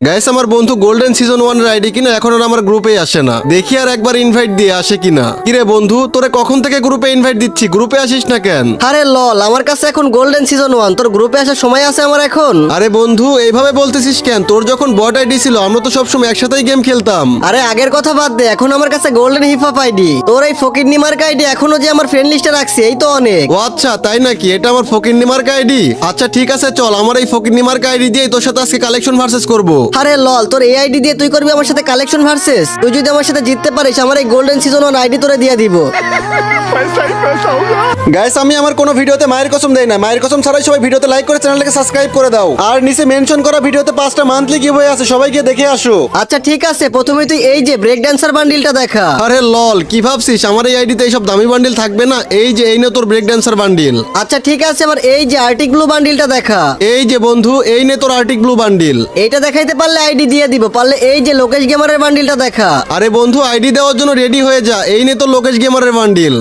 Guys আমার বন্ধু golden season 1 এর আইডি কিনা এখন আর আমার গ্রুপে আসে না। দেখি আর একবার ইনভাইট দিয়ে আসে কিনা। কিরে বন্ধু, তোরে কখন থেকে গ্রুপে ইনভাইট দিচ্ছি, গ্রুপে আসিস না কেন? আরে লল, আমার কাছে এখন গোল্ডেন সিজন 1, তোর গ্রুপে আসার সময় আছে আমার এখন? আরে বন্ধু এইভাবে বলতেছিস কেন? তোর যখন বট আইডি ছিল আমরা তো সবসময় একসাথেই গেম খেলতাম। আরে আগের কথা বাদ দে, এখন আমার কাছে গোল্ডেন হিপ হপ আইডি। তোর এই ফকিন্নি মার্কা আইডি এখনো যে আমার ফ্রেন্ড লিস্টে রাখছি, এই তো অনেক। ও আচ্ছা তাই নাকি? এটা আমার ফকিন্নি মার্কা আইডি? আচ্ছা ঠিক আছে, চল আমার এই ফকিন্নি মার্কা আইডি দিয়ে তোর সাথে আজকে কালেকশন ভার্সেস করব। আরে লল, তোর এই আইডি দিয়ে তুই করবি আমার সাথে কালেকশন ভার্সেস? তুই যদি আমার সাথে জিততে পারিস, আমার এই গোল্ডেন সিজন 1 আইডি তোরে দিয়ে দিব। গাইস আমি আমার কোনো ভিডিওতে মায়ের কসম দেই না। মায়ের কসম ছাড়াই সবাই ভিডিওতে লাইক করে চ্যানেলটাকে সাবস্ক্রাইব করে দাও। আর নিচে মেনশন করা ভিডিওতে 5টা মান্থলি গিভওয়ে আছে, সবাই গিয়ে দেখে আসো। আচ্ছা ঠিক আছে, প্রথমে তুই এই যে ব্রেক ড্যান্সার বান্ডিলটা দেখা। আরে লল, কি ভাবছিস আমার এই আইডিতে এইসব দামি বান্ডিল থাকবে না? এই যে এই নে তোর ব্রেক ড্যান্সার বান্ডিল। আচ্ছা ঠিক আছে, আমার এই যে আর্টিক ব্লু বান্ডিলটা দেখা। এই যে বন্ধু, এই নে তোর আর্টিক ব্লু বান্ডিল। এইটা দেখাইতে পারলে আইডি দিয়ে দিব, পারলে এই যে লোকেশ গেমারের বান্ডিলটা দেখা। আরে বন্ধু আইডি দেওয়ার জন্য রেডি হয়ে যা, এই নে তোর লোকেশ গেমারের বান্ডিল।